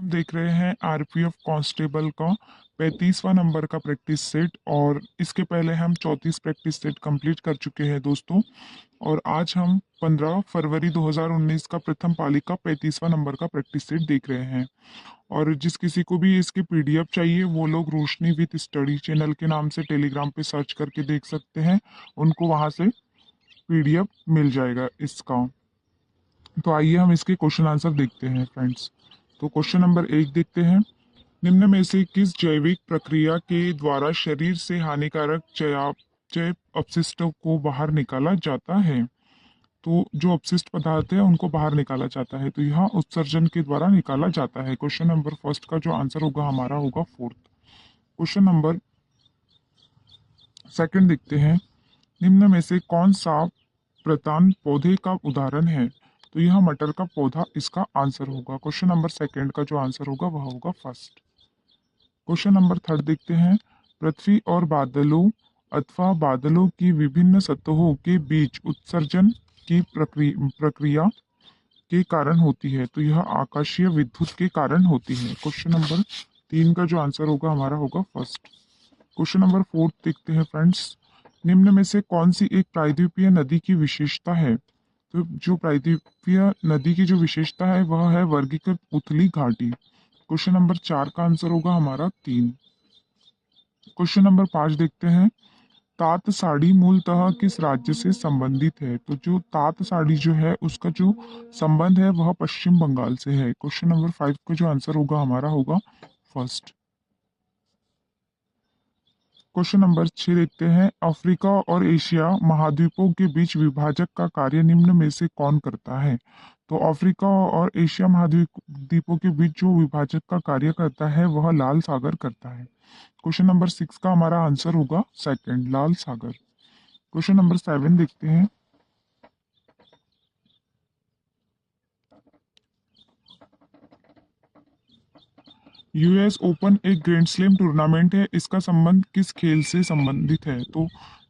देख रहे हैं आरपीएफ कांस्टेबल का 35वां नंबर का प्रैक्टिस सेट। और इसके पहले हम 34 प्रैक्टिस सेट कंप्लीट कर चुके हैं दोस्तों। और आज हम 15 फरवरी 2019 का प्रथम पाली का 35वां नंबर का प्रैक्टिस सेट देख रहे हैं। और जिस किसी को भी इसकी पीडीएफ चाहिए वो लोग रोशनी विद स्टडी चैनल के नाम से टेलीग्राम पे सर्च करके देख सकते हैं, उनको वहां से पीडीएफ मिल जाएगा इसका। तो आइए हम इसके क्वेश्चन आंसर देखते हैं फ्रेंड्स। तो क्वेश्चन नंबर 1 देखते हैं। निम्न में से किस जैविक प्रक्रिया के द्वारा शरीर से हानिकारक चयापचय अपशिष्टों को बाहर निकाला जाता है? तो जो अपशिष्ट पदार्थ है उनको बाहर निकाला जाता है, तो यह उत्सर्जन के द्वारा निकाला जाता है। क्वेश्चन नंबर फर्स्ट का जो आंसर होगा हमारा होगा फोर्थ। क्वेश्चन नंबर सेकंड देखते हैं। निम्न में से कौन सा प्रतान पौधे का उदाहरण है? तो यह मटर का पौधा इसका आंसर होगा। क्वेश्चन नंबर सेकंड का जो आंसर होगा वह होगा फर्स्ट। क्वेश्चन नंबर थर्ड देखते हैं। पृथ्वी और बादलों अथवा बादलों की विभिन्न सतहों के बीच उत्सर्जन की प्रक्रिया के कारण होती है, तो यह आकाशीय विद्युत के कारण होती है। क्वेश्चन नंबर 3 का जो आंसर होगा हमारा होगा फर्स्ट। क्वेश्चन नंबर 4 देखते हैं फ्रेंड्स। निम्न में से कौन सी एक प्रायद्वीपीय नदी की विशेषता है? तो जो प्रायद्वीपीय नदी की जो विशेषता है वह है वर्गीकृत उथली घाटी। क्वेश्चन नंबर 4 का आंसर होगा हमारा 3। क्वेश्चन नंबर 5 देखते हैं। तात साड़ी मूलतः किस राज्य से संबंधित है? तो जो तात साड़ी जो है उसका जो संबंध है वह पश्चिम बंगाल से है। क्वेश्चन नंबर 5 का जो आंसर होगा हमारा होगा फर्स्ट। क्वेश्चन नंबर 6 देखते हैं। अफ्रीका और एशिया महाद्वीपों के बीच विभाजक का कार्य निम्न में से कौन करता है? तो अफ्रीका और एशिया महाद्वीप द्वीपों के बीच जो विभाजक का कार्य करता है वह लाल सागर करता है। क्वेश्चन नंबर 6 का हमारा आंसर होगा सेकंड, लाल सागर। क्वेश्चन नंबर 7 देखते हैं। यूएस ओपन एक ग्रैंड स्लैम टूर्नामेंट है, इसका संबंध किस खेल से संबंधित है? तो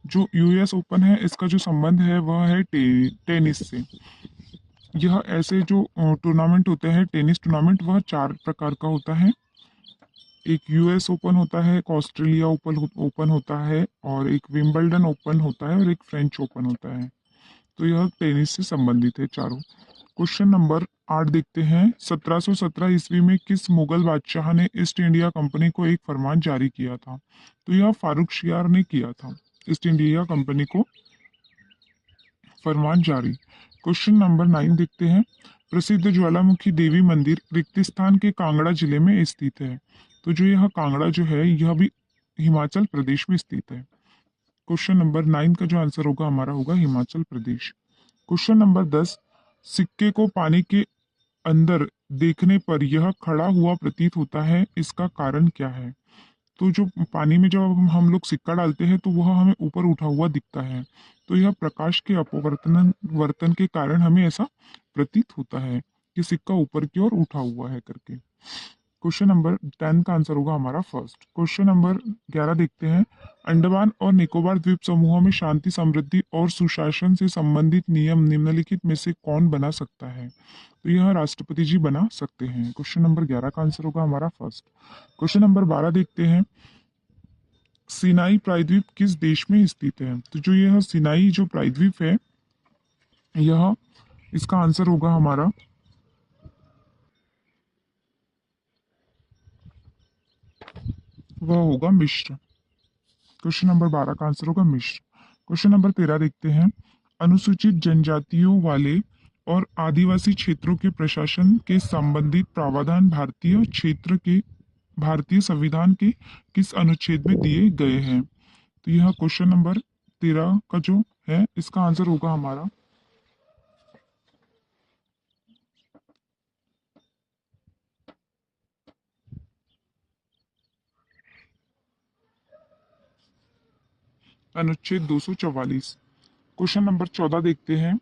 जो यूएस ओपन है इसका जो संबंध है वह है टेनिस से। यह ऐसे जो टूर्नामेंट होते हैं टेनिस टूर्नामेंट वह 4 प्रकार का होता है। एक यूएस ओपन होता है, एक ऑस्ट्रेलिया ओपन होता है, और एक विंबलडन ओपन होता है, और एक फ्रेंच ओपन होता है। तो यह टेनिस से संबंधित है चारों। क्वेश्चन नंबर 8 देखते हैं। 1717 ईस्वी में किस मुगल बादशाह ने ईस्ट इंडिया कंपनी को एक फरमान जारी किया था? तो यह फारूक शियार ने किया था ईस्ट इंडिया कंपनी को फरमान जारी। क्वेश्चन नंबर 9 देखते हैं। प्रसिद्ध ज्वालामुखी देवी मंदिर रिक्तिस्थान के कांगड़ा जिले में स्थित है। तो जो यह कांगड़ा जो है यह भी हिमाचल प्रदेश में स्थित है। क्वेश्चन नंबर 9 का जो आंसर होगा हमारा होगा हिमाचल प्रदेश। Question number 10। सिक्के को पानी के अंदर देखने पर यह खड़ा हुआ प्रतीत होता है, इसका कारण क्या है? तो जो पानी में जब हम लोग सिक्का डालते हैं तो वह हमें ऊपर उठा हुआ दिखता है, तो यह प्रकाश के अपवर्तन वर्तन के कारण हमें ऐसा प्रतीत होता है कि सिक्का ऊपर की ओर उठा हुआ है करके। क्वेश्चन नंबर 10 का आंसर होगा हमारा फर्स्ट। क्वेश्चन नंबर 11 देखते हैं। अंडमान और निकोबार द्वीप समूहों में शांति, समृद्धि और सुशासन से संबंधित नियम निम्नलिखित में से कौन बना सकता है? तो यह राष्ट्रपति जी बना सकते हैं। क्वेश्चन नंबर 11 का आंसर होगा हमारा फर्स्ट। क्वेश्चन नंबर 12 देखते हैं। सिनाई प्रायद्वीप किस देश में स्थित है? तो जो यह सिनाई जो प्रायद्वीप है यह इसका आंसर होगा हमारा वह होगा मिस्र। क्वेश्चन नंबर 12 का आंसर होगा मिस्र। क्वेश्चन नंबर 13 देखते हैं। अनुसूचित जनजातियों वाले और आदिवासी क्षेत्रों के प्रशासन के संबंधित प्रावधान भारतीय संविधान के किस अनुच्छेद में दिए गए हैं? तो यह क्वेश्चन नंबर 13 का जो है इसका आंसर होगा हमारा अनुच्छेद 244। क्वेश्चन नंबर 14 देखते हैं।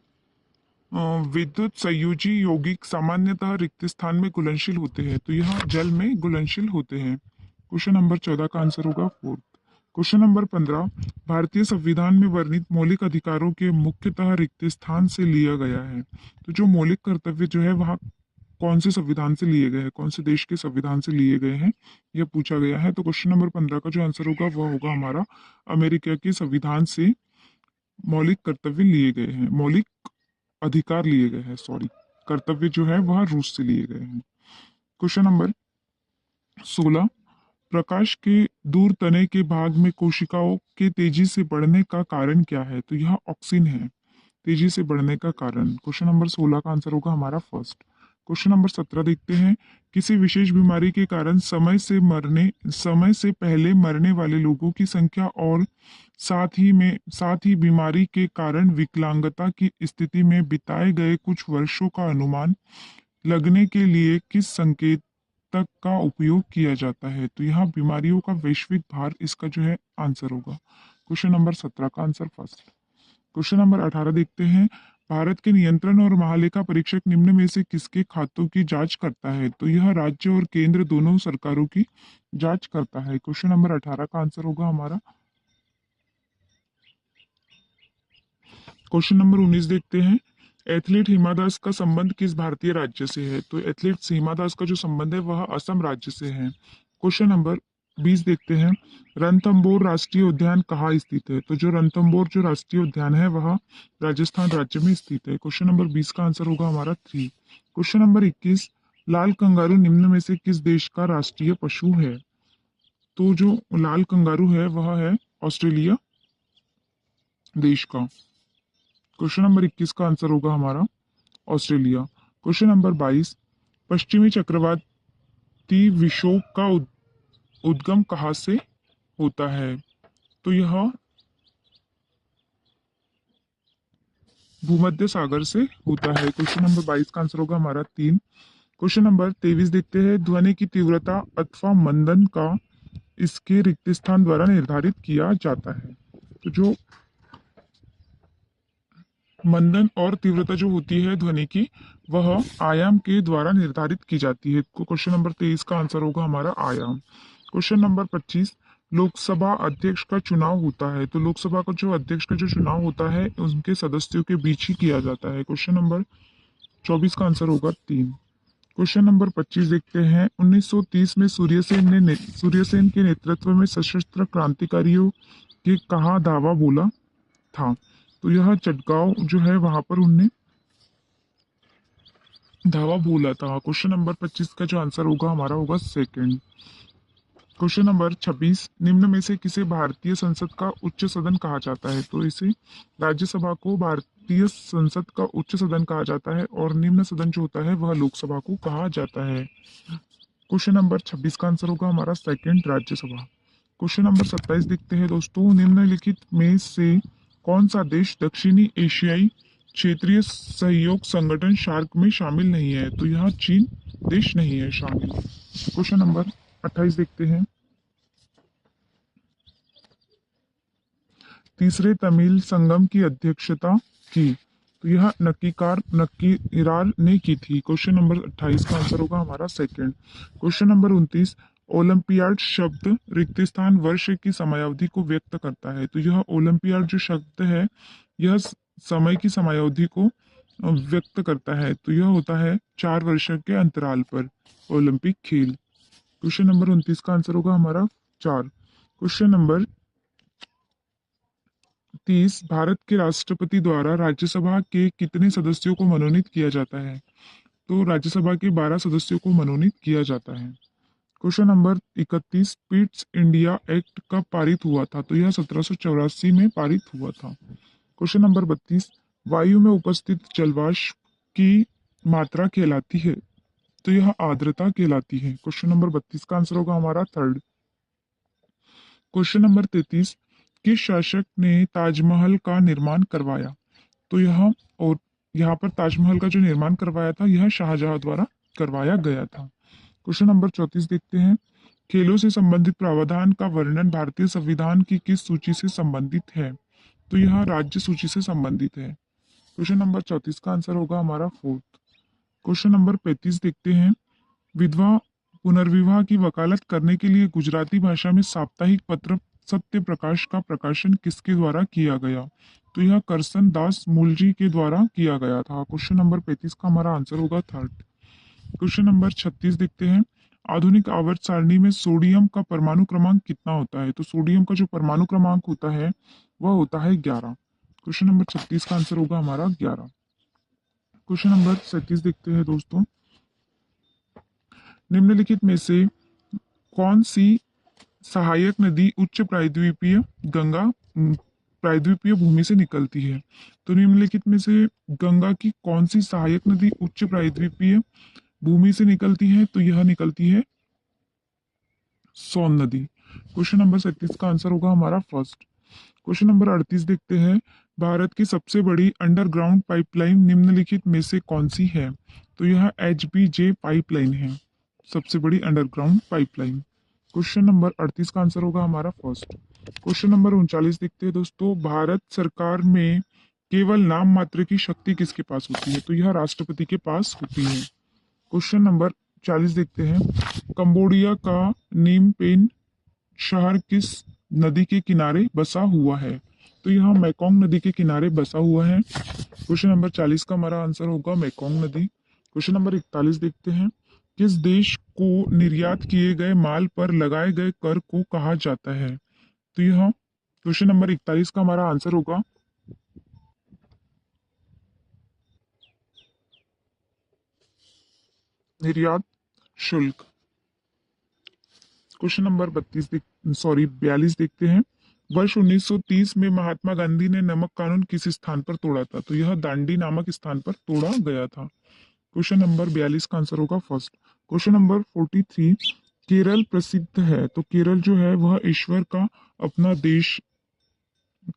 विद्युत संयोजी यौगिक सामान्यतः रिक्त स्थान में घुलनशील होते हैं, तो यह जल में घुलनशील होते हैं। क्वेश्चन नंबर 14 का आंसर होगा फोर्थ। Question number 15। भारतीय संविधान में वर्णित मौलिक अधिकारों के मुख्यतः रिक्त स्थान से लिया गया है, तो जो मौलिक कर्तव्य जो है वह कौन से संविधान से लिए गए हैं, कौन से देश के संविधान से लिए गए हैं, यह पूछा गया है। तो क्वेश्चन नंबर 15 का जो आंसर होगा वह होगा हमारा अमेरिका के संविधान से मौलिक कर्तव्य लिए गए हैं, मौलिक अधिकार लिए गए हैं, सॉरी, कर्तव्य जो है वह रूस से लिए गए हैं। क्वेश्चन नंबर 16, प्रकाश के दूर तने के भाग में कोशिकाओं के तेजी से बढ़ने का कारण क्या है? तो यह ऑक्सिन है, तेजी से बढ़ने का कारण। क्वेश्चन नंबर 16 का आंसर होगा हमारा फर्स्ट। क्वेश्चन नंबर 17 देखते हैं, किसी विशेष बीमारी के कारण समय से पहले मरने वाले लोगों की संख्या और साथ ही बीमारी के कारण विकलांगता की स्थिति में बिताए गए कुछ वर्षों का अनुमान लगने के लिए किस संकेतक का उपयोग किया जाता है? तो यहाँ बीमारियों का वैश्विक भार इसका जो है आंसर होगा। क्वेश्चन नंबर 17 का आंसर फर्स्ट। क्वेश्चन नंबर 18 देखते हैं, भारत के नियंत्रण और महालेखा परीक्षक निम्न में से किसके खातों की जांच करता है? तो यह राज्य और केंद्र दोनों सरकारों की जांच करता है। क्वेश्चन नंबर 18 का आंसर होगा हमारा। क्वेश्चन नंबर 19 देखते हैं, एथलीट हिमा दास का संबंध किस भारतीय राज्य से है? तो एथलीट हिमा दास का जो संबंध है वह असम राज्य से है। क्वेश्चन नंबर 20 देखते हैं, रणथंभौर राष्ट्रीय उद्यान कहाँ स्थित है? तो जो रणथंभौर जो राष्ट्रीय उद्यान है वह राजस्थान राज्य में स्थित है। क्वेश्चन नंबर 20 का आंसर होगा हमारा 3। क्वेश्चन नंबर 21, लाल कंगारू निम्न में से किस देश का राष्ट्रीय पशु है? तो जो लाल कंगारू है वह है ऑस्ट्रेलिया देश का। क्वेश्चन नंबर 21 का आंसर होगा हमारा ऑस्ट्रेलिया। क्वेश्चन नंबर 22, पश्चिमी चक्रवाती विक्षोभ का उद्गम कहाँ से होता है? तो यह भूमध्य सागर से होता है। क्वेश्चन नंबर 22 का आंसर होगा हमारा 3। क्वेश्चन नंबर 23 देखते हैं, ध्वनि की तीव्रता अथवा मंदन का इसके रिक्त स्थान द्वारा निर्धारित किया जाता है। तो जो मंदन और तीव्रता जो होती है ध्वनि की वह आयाम के द्वारा निर्धारित की जाती है। क्वेश्चन नंबर 23 का आंसर होगा हमारा आयाम। क्वेश्चन नंबर 25, लोकसभा अध्यक्ष का चुनाव होता है। तो लोकसभा का जो अध्यक्ष का जो चुनाव होता है उनके सदस्यों के बीच ही किया जाता है। क्वेश्चन नंबर 24 का आंसर होगा 3। क्वेश्चन नंबर 25 देखते हैं, 1930 में सूर्यसेन के नेतृत्व में सशस्त्र क्रांतिकारियों के कहा दावा बोला था? तो यह चटगांव जो है वहां पर उनने धावा बोला था। क्वेश्चन नंबर 25 का जो आंसर होगा हमारा होगा सेकंड। क्वेश्चन नंबर 26, निम्न में से किसे भारतीय संसद का उच्च सदन कहा जाता है? तो इसे राज्यसभा को भारतीय संसद का उच्च सदन कहा जाता है और निम्न सदन जो होता है वह लोकसभा को कहा जाता है। क्वेश्चन नंबर 26 का आंसर होगा हमारा सेकंड, राज्यसभा। क्वेश्चन नंबर 27 देखते हैं दोस्तों, निम्नलिखित में से कौन सा देश दक्षिणी एशियाई क्षेत्रीय सहयोग संगठन शार्क में शामिल नहीं है? तो यहाँ चीन देश नहीं है शामिल। क्वेश्चन नंबर 28 देखते हैं, तीसरे तमिल संगम की अध्यक्षता की? तो यह नक्कीरार ने की थी। क्वेश्चन नंबर 28 का आंसर होगा हमारा सेकंड। क्वेश्चन नंबर 29, ओलंपियाड शब्द रिक्त स्थान वर्ष की समयावधि को व्यक्त करता है। तो यह ओलंपियाड जो शब्द है यह समय की समयावधि को व्यक्त करता है। तो यह होता है 4 वर्ष के अंतराल पर ओलंपिक खेल। क्वेश्चन नंबर 29 का आंसर होगा हमारा 4। क्वेश्चन नंबर 30, भारत के राष्ट्रपति द्वारा राज्यसभा के कितने सदस्यों को मनोनीत किया जाता है? तो राज्यसभा के 12 सदस्यों को मनोनीत किया जाता है। Question number 31, Pitt's India act कब पारित हुआ था? तो यह 1784 में पारित हुआ था। क्वेश्चन नंबर 32, वायु में उपस्थित जलवाष्प की मात्रा कहलाती है? तो यह आर्द्रता कहलाती है। क्वेश्चन नंबर 32 का आंसर होगा हमारा थर्ड। क्वेश्चन नंबर 33, किस शासक ने ताजमहल का निर्माण करवाया? तो यहाँ पर ताजमहल का जो निर्माण करवाया था यह शाहजहां द्वारा करवाया गया था। क्वेश्चन नंबर 34 देखते हैं, खेलों से संबंधित प्रावधान का वर्णन भारतीय संविधान की किस सूची से संबंधित है? तो यह राज्य सूची से संबंधित है। क्वेश्चन नंबर 34 का आंसर होगा हमारा फोर्थ। क्वेश्चन नंबर 35 देखते हैं, विधवा पुनर्विवाह की वकालत करने के लिए गुजराती भाषा में साप्ताहिक पत्र सत्य प्रकाश का प्रकाशन किसके द्वारा किया गया? तो यह करसन दास मूलजी के द्वारा किया गया था। क्वेश्चन नंबर 35 का हमारा आंसर होगा थर्ड। क्वेश्चन नंबर 36 देखते हैं। आधुनिक आवर्त सारणी में सोडियम का परमाणु क्रमांक कितना होता है? तो सोडियम का जो परमाणु क्रमांक होता है वह होता है 11। क्वेश्चन नंबर 36 का आंसर होगा हमारा 11। क्वेश्चन नंबर 37 देखते हैं दोस्तों। निम्नलिखित में से कौन सी सहायक नदी उच्च प्रायद्वीपीय गंगा प्रायद्वीपीय भूमि से निकलती है? तो निम्नलिखित में से गंगा की कौन सी सहायक नदी उच्च प्रायद्वीपीय भूमि से निकलती है? तो यह निकलती है सोन नदी। क्वेश्चन नंबर 37 का आंसर होगा हमारा फर्स्ट। क्वेश्चन नंबर 38 देखते हैं। भारत की सबसे बड़ी अंडरग्राउंड पाइपलाइन निम्नलिखित में से कौन सी है? तो यह HBJ पाइपलाइन है, सबसे बड़ी अंडरग्राउंड पाइपलाइन। क्वेश्चन नंबर 38 का आंसर होगा हमारा फर्स्ट। क्वेश्चन नंबर 39 देखते हैं दोस्तों। भारत सरकार में केवल नाम मात्र की शक्ति किसके पास होती है? तो यह राष्ट्रपति के पास होती है। क्वेश्चन नंबर 40 देखते हैं। कंबोडिया का नीम पेन शहर किस नदी के किनारे बसा हुआ है? तो यह मेकोंग नदी के किनारे बसा हुआ है। क्वेश्चन नंबर 40 का हमारा आंसर होगा मेकोंग नदी। क्वेश्चन नंबर 41 देखते हैं। किस देश को निर्यात किए गए माल पर लगाए गए कर को कहा जाता है? तो यह क्वेश्चन नंबर 41 का हमारा आंसर होगा निर्यात शुल्क। क्वेश्चन नंबर 42 देखते हैं। वर्ष 1930 में महात्मा गांधी ने नमक कानून किस स्थान पर तोड़ा था? तो यह दांडी नामक स्थान पर तोड़ा गया था। क्वेश्चन नंबर 42 का आंसर होगा फर्स्ट। Question number 43। केरल प्रसिद्ध है, तो केरल जो है वह ईश्वर का अपना देश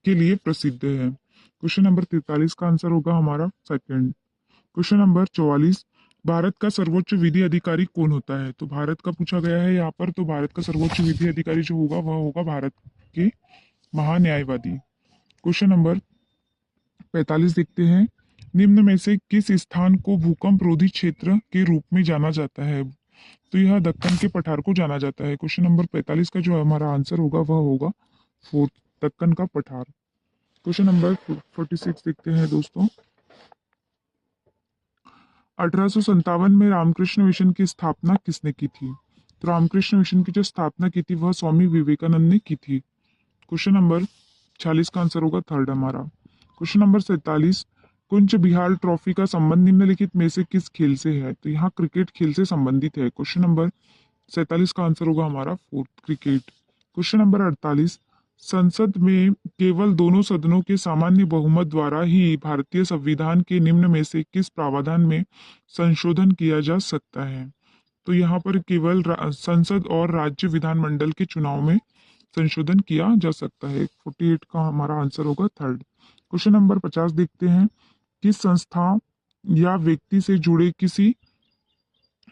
के लिए प्रसिद्ध है। क्वेश्चन नंबर 43 का आंसर होगा हमारा सेकंड। Question number 44। भारत का सर्वोच्च विधि अधिकारी कौन होता है? तो भारत का पूछा गया है यहाँ पर। तो भारत का सर्वोच्च विधि अधिकारी जो होगा वह होगा भारत के महान्यायवादी। क्वेश्चन नंबर 45 देखते हैं। निम्न में से किस स्थान को भूकंप रोधी क्षेत्र के रूप में जाना जाता है? तो यह दक्कन के पठार को जाना जाता है। क्वेश्चन नंबर 45 का जो हमारा आंसर होगा वह होगा फोर्थ, दक्कन का पठार। क्वेश्चन नंबर 46 देखते हैं दोस्तों। 1857 में रामकृष्ण मिशन की स्थापना किसने की थी? तो रामकृष्ण मिशन की जो स्थापना की थी वह स्वामी विवेकानंद ने की थी। क्वेश्चन नंबर 46 का आंसर होगा थर्ड हमारा। Question number 47। कुंज बिहार ट्रॉफी का संबंध निम्नलिखित में से किस खेल से है? तो यहाँ क्रिकेट खेल से संबंधित है। क्वेश्चन नंबर 47 का आंसर होगा हमारा फोर्थ, क्रिकेट। Question number 48। संसद में केवल दोनों सदनों के सामान्य बहुमत द्वारा ही भारतीय संविधान के निम्न में से किस प्रावधान में संशोधन किया जा सकता है? तो यहाँ पर केवल संसद और राज्य विधानमंडल के चुनाव में संशोधन किया जा सकता है। 48 का हमारा आंसर होगा थर्ड। क्वेश्चन नंबर 50 देखते हैं। किस संस्था या व्यक्ति से जुड़े किसी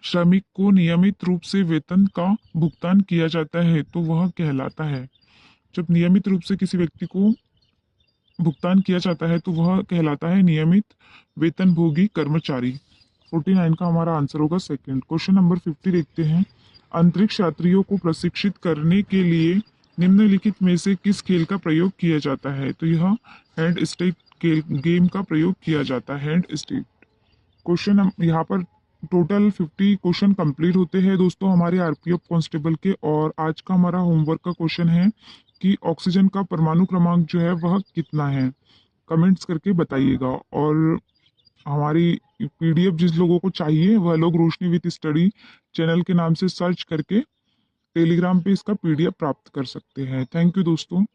श्रमिक को नियमित रूप से वेतन का भुगतान किया जाता है तो वह कहलाता है? जब नियमित रूप से किसी व्यक्ति को भुगतान किया जाता है तो वह कहलाता है नियमित वेतनभोगी कर्मचारी। 49 का हमारा आंसर होगा सेकंड। क्वेश्चन नंबर 50 देखते हैं। अंतरिक्ष यात्रियों को प्रशिक्षित करने के लिए निम्नलिखित में से किस खेल का प्रयोग किया जाता है? तो यह हैंड स्टेक गेम का प्रयोग किया जाता है, हैंड स्टेक। क्वेश्चन यहाँ पर टोटल 50 क्वेश्चन कंप्लीट होते हैं दोस्तों हमारे आरपीएफ कांस्टेबल के। और आज का हमारा होमवर्क का क्वेश्चन है कि ऑक्सीजन का परमाणु क्रमांक जो है वह कितना है? कमेंट्स करके बताइएगा। और हमारी पीडीएफ जिस लोगों को चाहिए वह लोग रोशनी विद स्टडी चैनल के नाम से सर्च करके टेलीग्राम पे इसका पीडीएफ प्राप्त कर सकते हैं। थैंक यू दोस्तों।